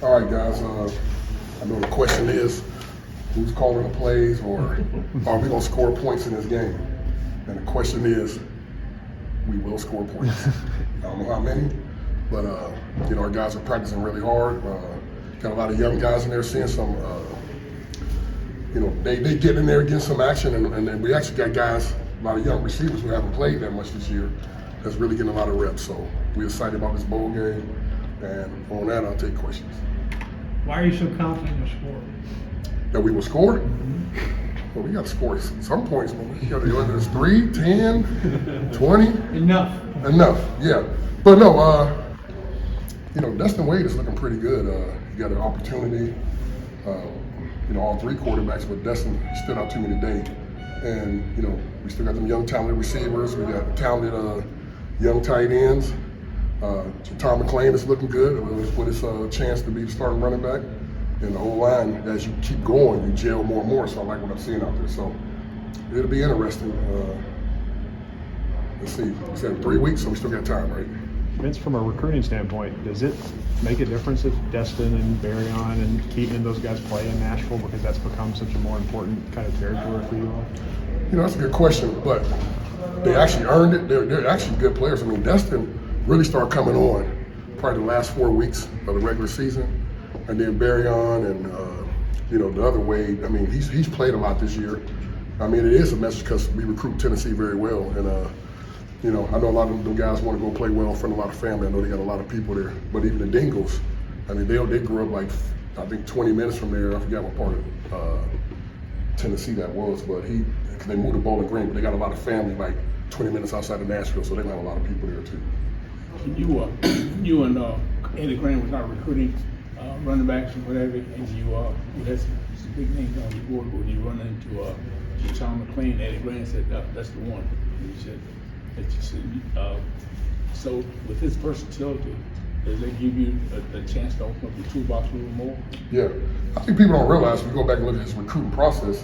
All right, guys. I know the question is, who's calling the plays, or are we going to score points in this game? And the question is, we will score points. I don't know how many, but our guys are practicing really hard. Got a lot of young guys in there, seeing some. They get in there, getting some action, and we actually got guys, a lot of young receivers who haven't played that much this year, that's really getting a lot of reps. So we're excited about this bowl game, and on that, I'll take questions. Why are you so confident you'll score? That we will score? Mm-hmm. Well, we got to score some points, man. We got to go into 3, 10, 20. Enough, yeah. But no, Dustin Wade is looking pretty good. He got an opportunity. All three quarterbacks, but Dustin stood out to me today. And, we still got them young, talented receivers. We got talented young tight ends. Tom McClain is looking good with his chance to be the starting running back. And the whole line, as you keep going, you gel more and more. So I like what I'm seeing out there. So it'll be interesting. Let's see. We said 3 weeks, so we still got time, right? Vince, from a recruiting standpoint, does it make a difference if Destin and Barion and Keaton and those guys play in Nashville, because that's become such a more important kind of territory for you all? That's a good question, but they actually earned it. They're actually good players. I mean, Destin really started coming on probably the last 4 weeks of the regular season, and then Barion and the other Wade. I mean, he's played a lot this year. I mean, it is a message because we recruit Tennessee very well, and I know a lot of them guys want to go play well in front of a lot of family. I know they got a lot of people there. But even the Dingles, I mean, they grew up like, I think 20 minutes from there. I forgot what part of Tennessee that was, but because they moved to Bowling Green, but they got a lot of family like 20 minutes outside of Nashville, so they have a lot of people there too. You and Eddie Graham was not recruiting running backs or whatever, and you had some big names on your board. When you run into Tom McClain, Eddie Graham said, that's the one. And he said, so with his versatility, does that give you a chance to open up the toolbox a little more? Yeah, I think people don't realize, if you go back and look at his recruiting process,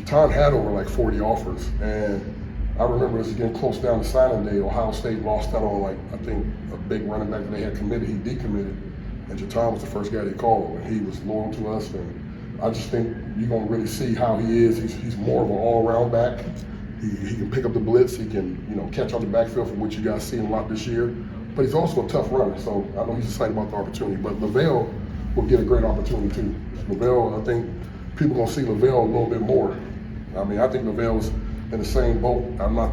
Tom had over like 40 offers, and I remember as getting close down to signing day, Ohio State lost out on I think a big running back that they had committed. He decommitted, and Jaton was the first guy they called, and he was loyal to us. And I just think you're gonna really see how he is. He's more of an all-around back. He can pick up the blitz. He can catch on the backfield, from which you guys see him a lot this year. But he's also a tough runner, so I know he's excited about the opportunity. But Lavelle will get a great opportunity too. Lavelle, I think people gonna see Lavelle a little bit more. I mean, I think Lavelle's in the same boat.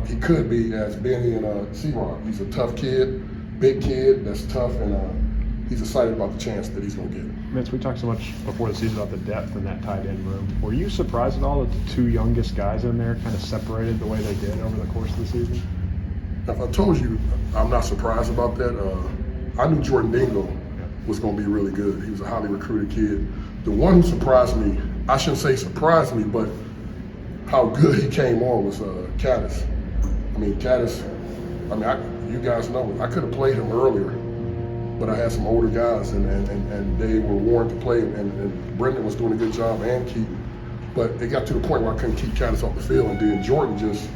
He could be as Benny and C-Rock. He's a tough kid, big kid that's tough, and he's excited about the chance that he's going to get. Vince, we talked so much before the season about the depth in that tight end room. Were you surprised at all that the two youngest guys in there kind of separated the way they did over the course of the season? If I told you, I'm not surprised about that. I knew Jordan Dingle was going to be really good. He was a highly recruited kid. The one who surprised me, I shouldn't say surprised me, but how good he came on was Caddis. I mean, Caddis, you guys know, I could have played him earlier, but I had some older guys, and they were warned to play, and Brendan was doing a good job, and Keaton. But it got to the point where I couldn't keep Caddis off the field, and then Jordan just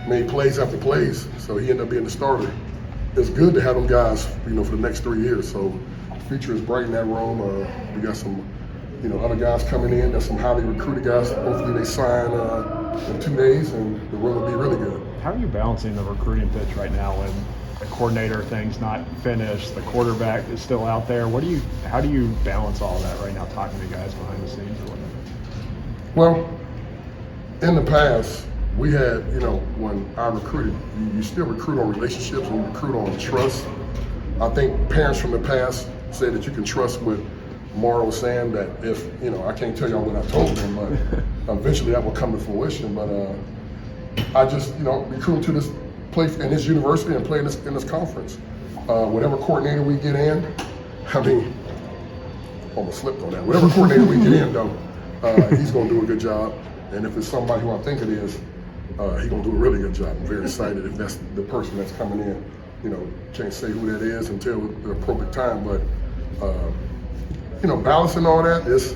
made plays after plays, so he ended up being the starter. It's good to have them guys, for the next 3 years. So the future is bright in that room. We got some other guys coming in. There's some highly recruited guys. Hopefully they sign in 2 days, and the room will be really good. How are you balancing the recruiting pitch right now when the coordinator thing's not finished, the quarterback is still out there? How do you balance all that right now, talking to guys behind the scenes or whatever? Well, in the past, we had, when I recruited, you still recruit on relationships and you recruit on trust. I think parents from the past say that you can trust with Marrow saying that if, I can't tell y'all what I told them, but eventually that will come to fruition. But I just, recruit to this place in this university and play in this conference. Whatever coordinator we get in, almost slipped on that. Whatever coordinator we get in, though, he's going to do a good job. And if it's somebody who I think it is, he's going to do a really good job. I'm very excited if that's the person that's coming in. Can't say who that is until the appropriate time, but balancing all that is,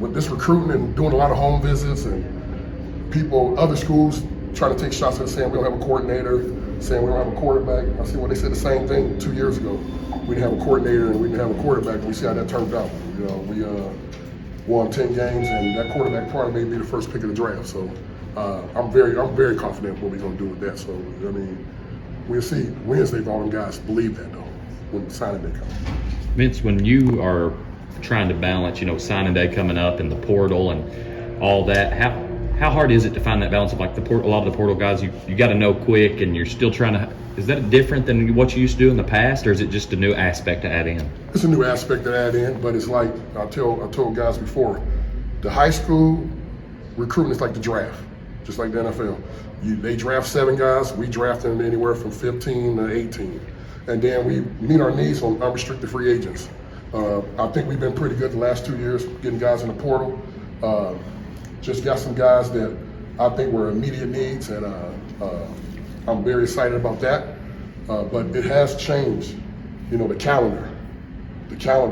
with this recruiting and doing a lot of home visits and people, other schools trying to take shots at saying we don't have a coordinator, saying we don't have a quarterback. I said, well, they said the same thing 2 years ago. We didn't have a coordinator and we didn't have a quarterback, and we see how that turned out. You know, we won 10 games, and that quarterback probably may be the first pick of the draft. So I'm very confident what we're going to do with that. So, I mean, we'll see Wednesday if all them guys believe that, though, when signing day comes. Vince, when you are trying to balance, you know, signing day coming up and the portal and all that, how hard is it to find that balance of like a lot of the portal guys you got to know quick, and you're still trying to? Is that different than what you used to do in the past, or is it just a new aspect to add in? It's a new aspect to add in, but it's like I told guys before, the high school recruiting is like the draft, just like the NFL. They draft 7 guys, we draft them anywhere from 15 to 18. And then we meet our needs on unrestricted free agents. I think we've been pretty good the last 2 years getting guys in the portal. Just got some guys that I think were immediate needs, and I'm very excited about that. But it has changed, you know, the calendar,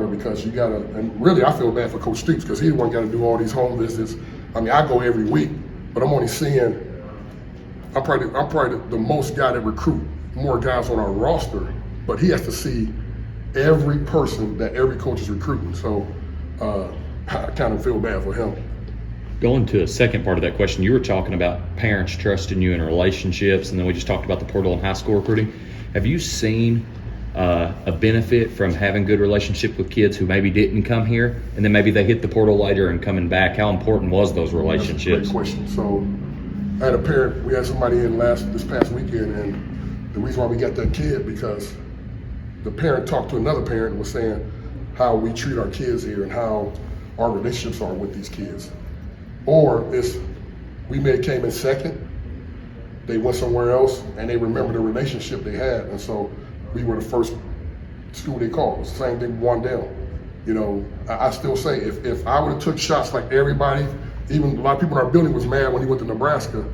because you gotta, and really I feel bad for Coach Stoops because he's the one got to do all these home visits. I mean, I go every week, but I'm only seeing, I'm probably the most guy that recruit more guys on our roster, but he has to see every person that every coach is recruiting. So I kind of feel bad for him. Going to a second part of that question, you were talking about parents trusting you in relationships, and then we just talked about the portal and high school recruiting. Have you seen a benefit from having good relationship with kids who maybe didn't come here, and then maybe they hit the portal later and coming back? How important was those relationships? That's a great question. So I had a parent, we had somebody in this past weekend, and the reason why we got that kid because the parent talked to another parent and was saying how we treat our kids here and how our relationships are with these kids. Or we may have came in second, they went somewhere else, and they remember the relationship they had, and so we were the first school they called. It's the same thing, one down. You know, I still say if I would have took shots like everybody, even a lot of people in our building was mad when he went to Nebraska,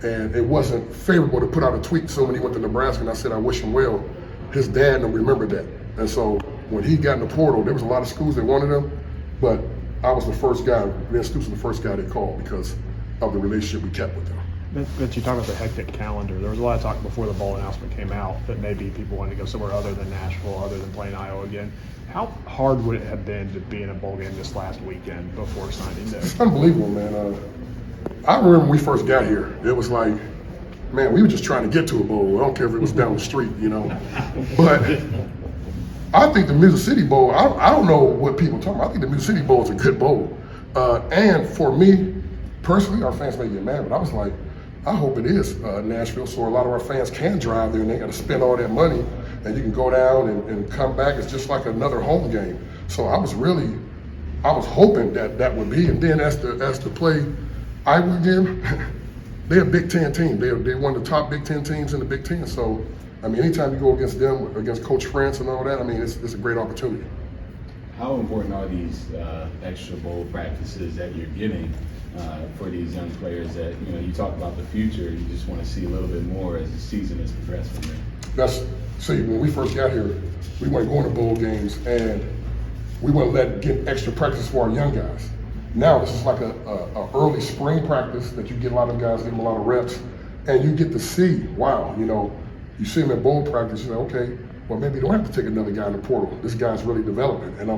and it wasn't favorable to put out a tweet. So when he went to Nebraska, and I said I wish him well, his dad don't remember that, and so when he got in the portal, there was a lot of schools that wanted him, but I was the first guy, Vince Stoops was the first guy they called because of the relationship we kept with them. But you talk about the hectic calendar. There was a lot of talk before the bowl announcement came out that maybe people wanted to go somewhere other than Nashville, other than playing Iowa again. How hard would it have been to be in a bowl game this last weekend before signing day? It's unbelievable, man. I remember when we first got here, it was like, man, we were just trying to get to a bowl. I don't care if it was down the street, you know. But I think the Music City Bowl, I don't know what people talk about. I think the Music City Bowl is a good bowl. And for me, personally, our fans may get mad, but I was like, I hope it is Nashville, so a lot of our fans can drive there and they got to spend all that money, and you can go down and come back. It's just like another home game. So I was hoping that would be. And then as to play Iowa again, they're a Big Ten team. They're one of the top Big Ten teams in the Big Ten. So, I mean, anytime you go against them, against Coach France and all that, I mean, it's a great opportunity. How important are these extra bowl practices that you're getting for these young players that, you know, you talk about the future, you just want to see a little bit more as the season is progressed from there? See, when we first got here, we weren't going to bowl games, and we wouldn't get extra practice for our young guys. Now this is like a early spring practice that you get a lot of guys, give them a lot of reps, and you get to see, wow, you know, you see them at bowl practice, you say, okay, well, maybe you don't have to take another guy in the portal. This guy's really developing. And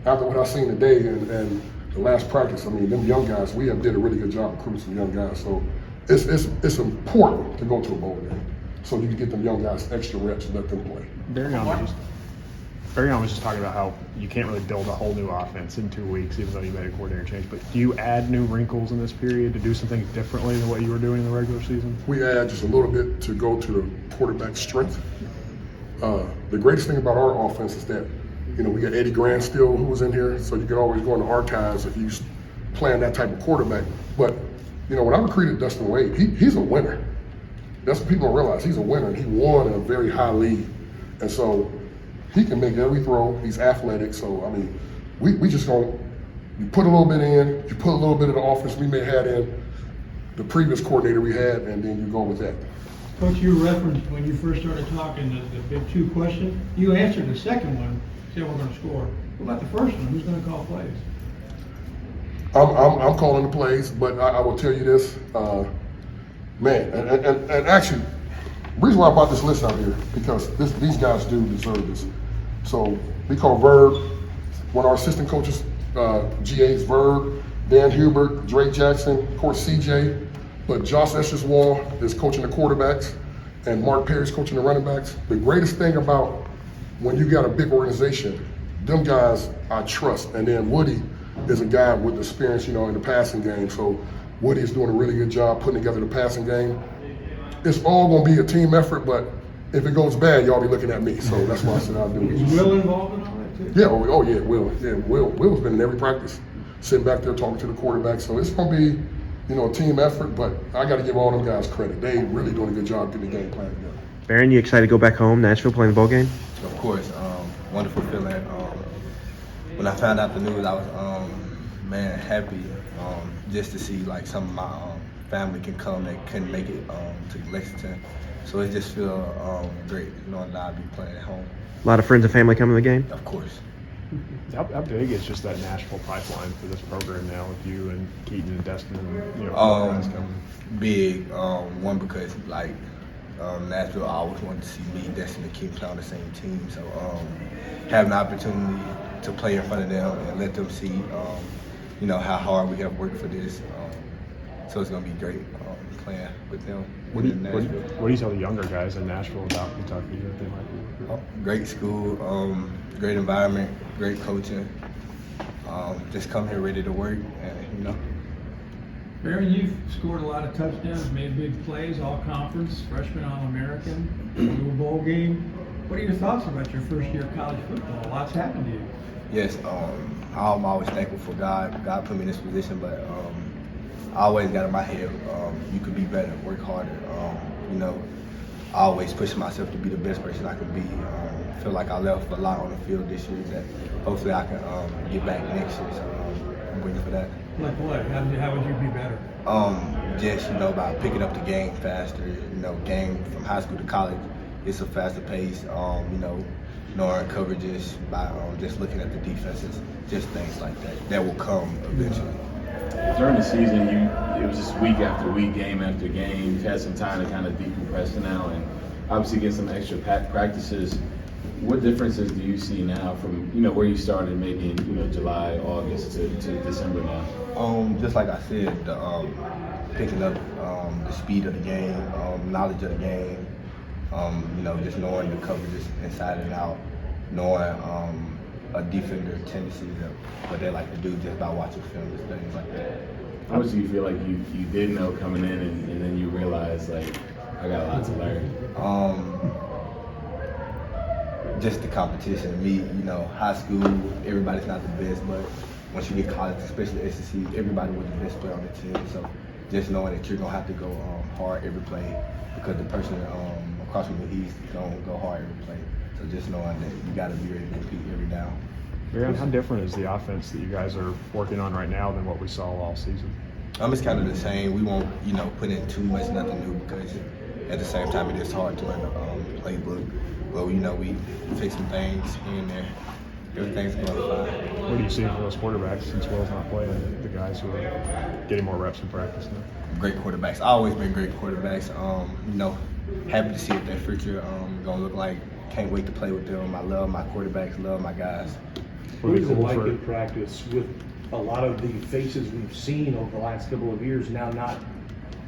after what I've seen today and the last practice, I mean, them young guys, we have did a really good job recruiting some young guys. So it's important to go to a bowl game so you can get them young guys extra reps and let them play. Barion was just talking about how you can't really build a whole new offense in 2 weeks, even though you made a coordinator change. But do you add new wrinkles in this period to do some things differently than what you were doing in the regular season? We add just a little bit to go to the quarterback strength. The greatest thing about our offense is that, you know, we got Eddie Grant still who was in here, so you can always go in the archives if you playing that type of quarterback. But, you know, when I recruited Dustin Wade, he's a winner. That's what people don't realize. He's a winner, and he won in a very high league. And so he can make every throw. He's athletic. So, I mean, we just going you put a little bit in, you put a little bit of the offense we may have had in the previous coordinator we had, and then you go with that. Coach, you referenced when you first started talking the Big Two question. You answered the second one, said we're going to score. What about the first one? Who's going to call plays? I'm calling the plays, but I will tell you this. Man, and actually, the reason why I brought this list out here, because these guys do deserve this. So we call Verb, one of our assistant coaches, GA's Verb, Dan Hubert, Drake Jackson, of course CJ, but Josh Esherswall is coaching the quarterbacks, and Mark Perry's coaching the running backs. The greatest thing about when you got a big organization, them guys I trust, and then Woody is a guy with experience, in the passing game. So Woody is doing a really good job putting together the passing game. It's all going to be a team effort, but if it goes bad, y'all be looking at me. So that's why I said I'll do it. Is Will involved in all that too? Yeah, oh yeah, Will. Yeah, Will's been in every practice, sitting back there talking to the quarterback. So it's going to be, a team effort, but I got to give all them guys credit. They really doing a good job getting the game plan together. Barion, you excited to go back home, Nashville, playing the bowl game? Of course, wonderful feeling. When I found out the news, I was, happy just to see like some of my family can come that couldn't make it to Lexington. So it just feel great knowing that I'll be playing at home. A lot of friends and family coming to the game? Of course. How big is just that Nashville pipeline for this program now with you and Keaton and Destin and guys coming? Big. One because Nashville, I always wanted to see me, Destin, and Keaton play on the same team. So having the opportunity to play in front of them and let them see, how hard we have worked for this. So it's gonna be great playing with them. What do you tell the younger guys in Nashville about Kentucky that they might be? Great school, great environment, great coaching. Just come here ready to work, and Barion, you've scored a lot of touchdowns, made big plays, all conference, freshman All-American, to a bowl game. What are your thoughts about your first year of college football? A lot's happened to you. Yes, I'm always thankful for God. God put me in this position, but I always got in my head, you could be better, work harder. I always push myself to be the best person I can be. Feel like I left a lot on the field this year that hopefully I can get back next year. So I'm waiting for that. Like what? How would you be better? Just about picking up the game faster. Game from high school to college, it's a faster pace. Knowing coverages by just looking at the defenses, just things like that. That will come eventually. During the season, it was just week after week, game after game. You've had some time to kind of decompress now, and obviously get some extra practices. What differences do you see now from where you started maybe in July, August to December now? Just like I said, picking up the speed of the game, knowledge of the game. Just knowing the coverages inside and out, knowing a defender tendencies of what they like to do just by watching film and things like that. How much do you feel like you did know coming in and then you realize like I got a lot to learn? Just the competition. Me, high school, everybody's not the best, but once you get college, especially SEC, everybody was the best player on the team. So just knowing that you're gonna have to go hard every play because the person across from you, he's gonna go hard every play. So just knowing that you got to be ready to compete every down. Barion, how different is the offense that you guys are working on right now than what we saw all season? It's kind of the same. We won't, put in too much nothing new because at the same time it is hard to learn the playbook. But we fix some things here and there. Everything's going fine. What do you see for those quarterbacks since Will's not playing? The guys who are getting more reps in practice now. Great quarterbacks. Always been great quarterbacks. Happy to see what their future gonna look like. Can't wait to play with them. I love my quarterbacks. Love my guys. What is it like in practice with a lot of the faces we've seen over the last couple of years now not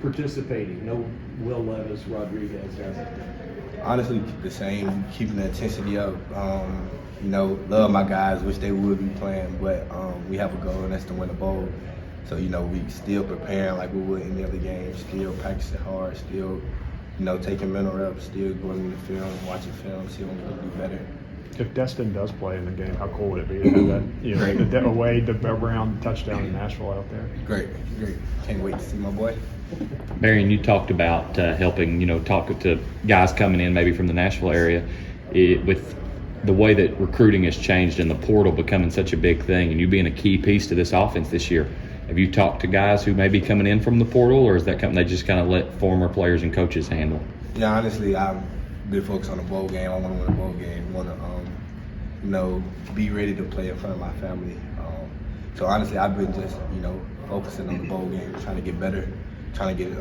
participating? No Will Levis, Rodriguez, guys. Honestly, the same. Keeping the intensity up. Love my guys. Wish they would be playing, but we have a goal, and that's to win a bowl. So we still preparing like we would any other game. Still practicing hard. Still, taking mental reps. Still going in the film, watching film, see what we can do better. If Destin does play in the game, how cool would it be to have that away to around touchdown in Nashville out there? Great. Can't wait to see my boy. Barion, you talked about helping, talk to guys coming in maybe from the Nashville area. With the way that recruiting has changed and the portal becoming such a big thing and you being a key piece to this offense this year, have you talked to guys who may be coming in from the portal, or is that something they just kind of let former players and coaches handle? Yeah, honestly, I've been focused on the bowl game. I want to win a bowl game. I want to, be ready to play in front of my family. So honestly, I've been just, focusing on the bowl game, trying to get better, trying to get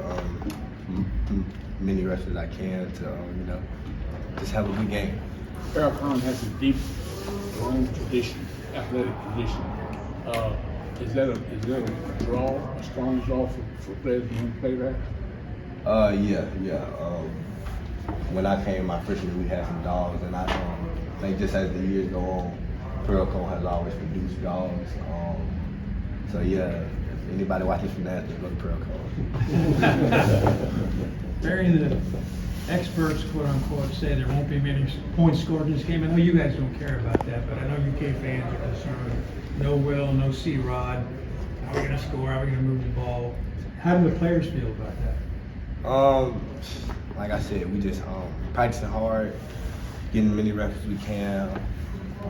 many reps as I can to, just have a good game. Barion has a deep, long tradition, athletic tradition. Is that a draw, a strong draw for players who want to play that? Yeah. When I came my freshman year, we had some dogs, and I think just as the years go on, Barion has always produced dogs. So yeah, if anybody watching from Nashville, go to Barion. Barion, the experts, quote unquote, say there won't be many points scored in this game. I know you guys don't care about that, but I know UK fans are concerned. No Will, no C-Rod. How are we going to score? How are we going to move the ball? How do the players feel about that? Like I said, we just practicing hard, getting as many reps as we can,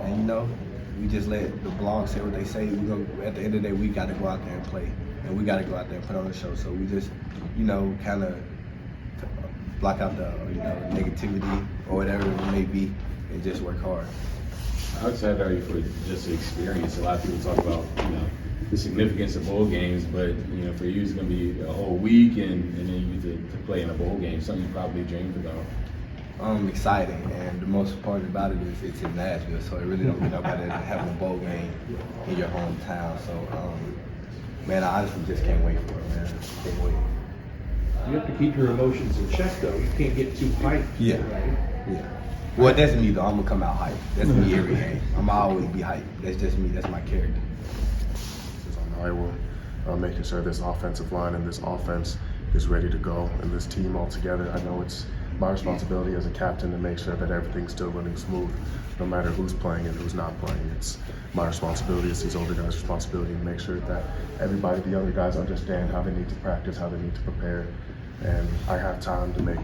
and we just let the blog say what they say. At the end of the day, we got to go out there and play, and we got to go out there and put on a show. So we just, kind of block out the negativity or whatever it may be, and just work hard. I'm excited already for just the experience. A lot of people talk about, the significance of bowl games, but for you it's going to be a whole week, and then you get to play in a bowl game, something you probably dreamed about. Exciting, and the most part about it is it's in Nashville, so it really don't get no better than having a bowl game in your hometown. So, man, I honestly just can't wait for it, man. Can't wait. You have to keep your emotions in check, though. You can't get too hyped. Yeah. Right? Yeah. Well, that's me though. I'm gonna come out hyped. That's me every game. I'm always be hyped. That's just me. That's my character. On Iowa, making sure this offensive line and this offense is ready to go, and this team all together. I know it's my responsibility as a captain to make sure that everything's still running smooth, no matter who's playing and who's not playing. It's my responsibility, it's these older guys' responsibility to make sure that everybody, the younger guys, understand how they need to practice, how they need to prepare, and I have time to make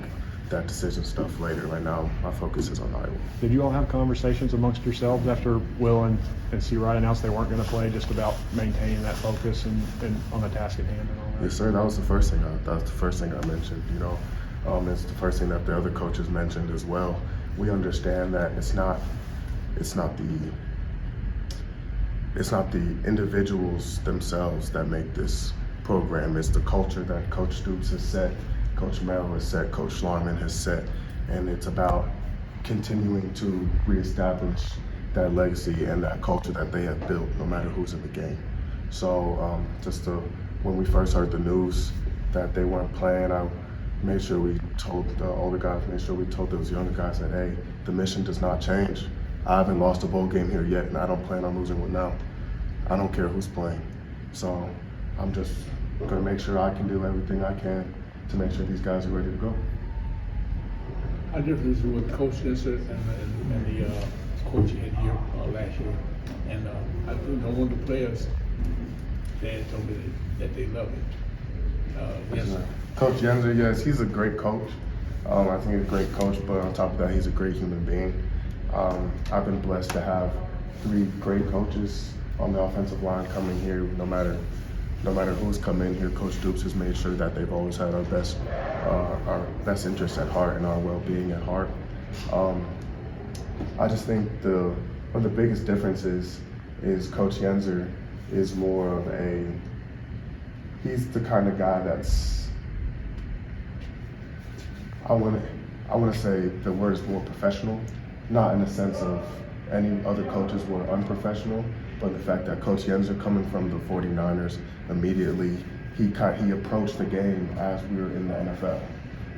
that decision stuff later. Right now, my focus is on Iowa. Did you all have conversations amongst yourselves after Will and C-Rod announced they weren't going to play, just about maintaining that focus and on the task at hand and all that? Yes, sir. That was the first thing. I mentioned. It's the first thing that the other coaches mentioned as well. We understand that it's not the individuals themselves that make this program. It's the culture that Coach Stoops has set, Coach Marrow has set, Coach Schlarman has set, and it's about continuing to reestablish that legacy and that culture that they have built, no matter who's in the game. So when we first heard the news that they weren't playing, I made sure we told the older guys, made sure we told those younger guys that, hey, the mission does not change. I haven't lost a bowl game here yet, and I don't plan on losing one now. I don't care who's playing. So I'm just gonna make sure I can do everything I can to make sure these guys are ready to go. How different is it with Coach Spencer and the coach you had here last year? And I think one of the players, they told me that they love it. Yes. Coach Yenser, yes, he's a great coach. I think he's a great coach, but on top of that, he's a great human being. I've been blessed to have 3 great coaches on the offensive line coming here. No matter who's come in here, Coach Stoops has made sure that they've always had our best interests at heart and our well-being at heart. I just think one of the biggest differences is Coach Yenser is more of he's the kind of guy that's, I want to say the word is more professional, not in the sense of any other coaches were unprofessional, but the fact that Coach Yenser, coming from the 49ers, immediately he approached the game as we were in the NFL.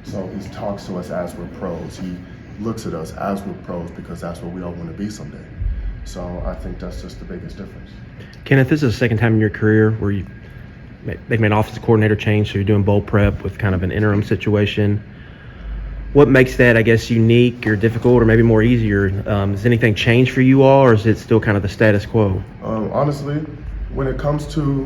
So he talks to us as we're pros. He looks at us as we're pros because that's what we all want to be someday. So I think that's just the biggest difference. Kenneth, this is the second time in your career where they've made an offensive coordinator change, so you're doing bowl prep with kind of an interim situation. What makes that, I guess, unique or difficult or maybe more easier? Has anything changed for you all, or is it still kind of the status quo? Honestly, when it comes to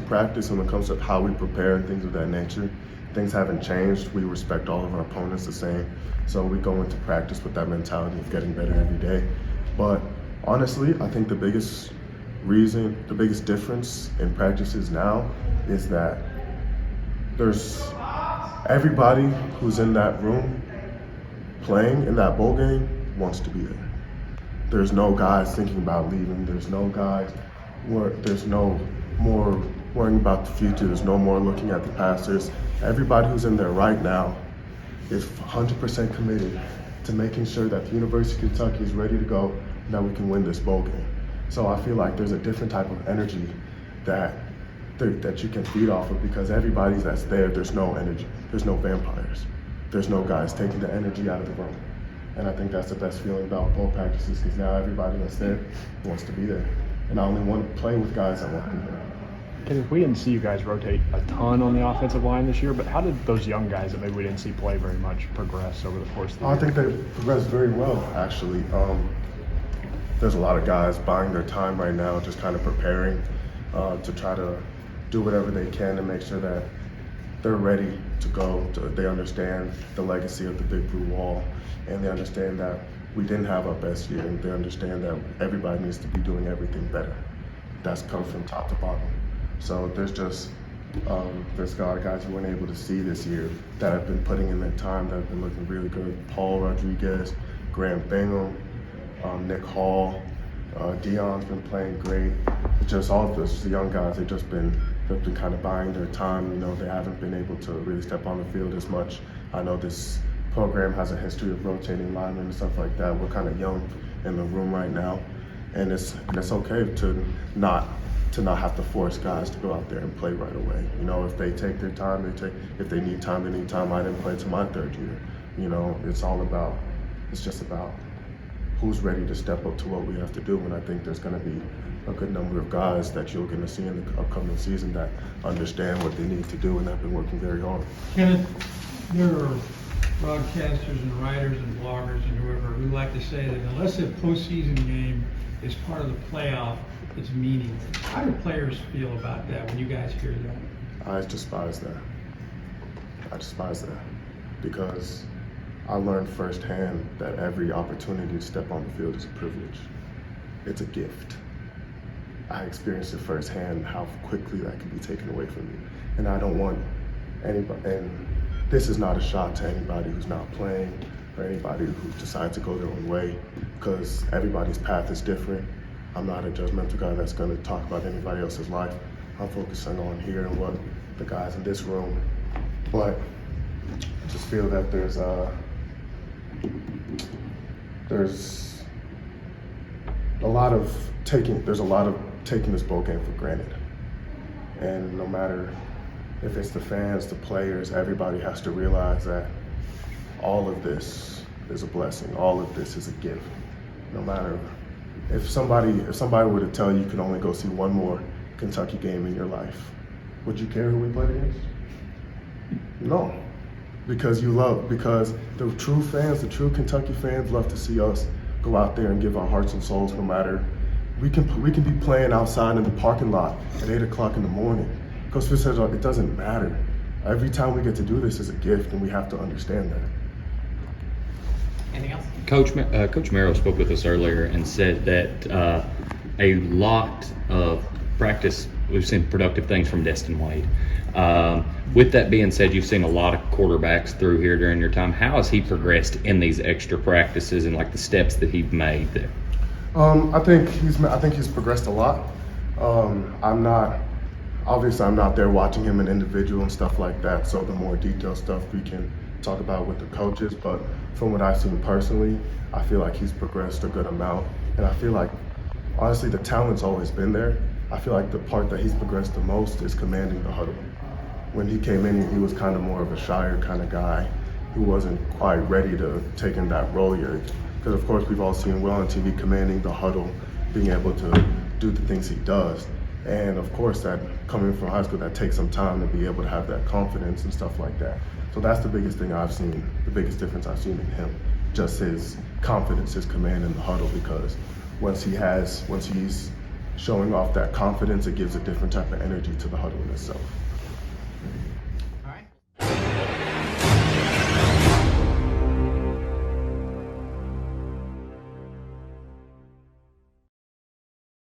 practice and when it comes to how we prepare and things of that nature, things haven't changed. We respect all of our opponents the same. So we go into practice with that mentality of getting better every day. But honestly, I think the biggest difference in practices now is that there's everybody who's in that room playing in that bowl game wants to be there. There's no guys thinking about leaving. There's no guys there's no more worrying about the future. There's no more looking at the past. everybody who's in there right now is 100% committed to making sure that the University of Kentucky is ready to go and that we can win this bowl game. So I feel like there's a different type of energy that you can feed off of, because everybody that's there's no energy, there's no vampires, there's no guys taking the energy out of the room. And I think that's the best feeling about bowl practices, because now everybody that's there wants to be there. And I only want to play with guys that want to be there. Kenneth, we didn't see you guys rotate a ton on the offensive line this year, but how did those young guys that maybe we didn't see play very much progress over the course of the year? I think they progressed very well, actually. There's a lot of guys buying their time right now, just kind of preparing to try to do whatever they can to make sure that they're ready to go. They understand the legacy of the Big Blue Wall, and they understand that we didn't have our best year, and they understand that everybody needs to be doing everything better. That's comes from top to bottom. So there's a lot of guys you weren't able to see this year that have been putting in their time, that have been looking really good. Paul Rodriguez, Graham Bingham, Nick Hall, Dion's been playing great. Just all of this, the young guys, they've been kind of buying their time. You know, they haven't been able to really step on the field as much. I know this program has a history of rotating linemen and stuff like that. We're kind of young in the room right now, and it's okay to not have to force guys to go out there and play right away. You know, if they take their time, if they need time, they need time. I didn't play till my third year. You know, it's just about who's ready to step up to what we have to do. And I think there's going to be a good number of guys that you're going to see in the upcoming season that understand what they need to do and have been working very hard. Kenneth, there are broadcasters and writers and bloggers and whoever who like to say that unless a postseason game is part of the playoff, it's meaningless. How do players feel about that when you guys hear that? I despise that. Because I learned firsthand that every opportunity to step on the field is a privilege. It's a gift. I experienced it firsthand how quickly that can be taken away from you. And I don't want anybody, and this is not a shot to anybody who's not playing or anybody who decides to go their own way, because everybody's path is different. I'm not a judgmental guy that's going to talk about anybody else's life. I'm focusing on here and what the guys in this room. But I just feel that there's a lot of taking this bowl game for granted. And no matter if it's the fans, the players, everybody has to realize that all of this is a blessing. All of this is a gift. No matter if somebody were to tell you you could only go see one more Kentucky game in your life, would you care who we played against? No. Because the true fans, the true Kentucky fans love to see us go out there and give our hearts and souls, no matter. We can be playing outside in the parking lot at 8 o'clock in the morning. Coach Fitz says it doesn't matter. Every time we get to do this is a gift, and we have to understand that. Anything else? Coach Marrow spoke with us earlier and said that a lot of practice, we've seen productive things from Destin Wade. With that being said, you've seen a lot of quarterbacks through here during your time. How has he progressed in these extra practices and like the steps that he's made there? I think he's progressed a lot. I'm not there watching him an individual and stuff like that, so the more detailed stuff we can talk about with the coaches, but from what I've seen personally, I feel like he's progressed a good amount, and I feel like, honestly, the talent's always been there. I feel like the part that he's progressed the most is commanding the huddle. When he came in, he was kind of more of a shyer kind of guy who wasn't quite ready to take in that role yet. Because of course we've all seen Will on TV commanding the huddle, being able to do the things he does. And of course that coming from high school, that takes some time to be able to have that confidence and stuff like that. So that's the biggest thing I've seen, the biggest difference I've seen in him. Just his confidence, his command in the huddle, because once he's showing off that confidence, it gives a different type of energy to the huddle in itself.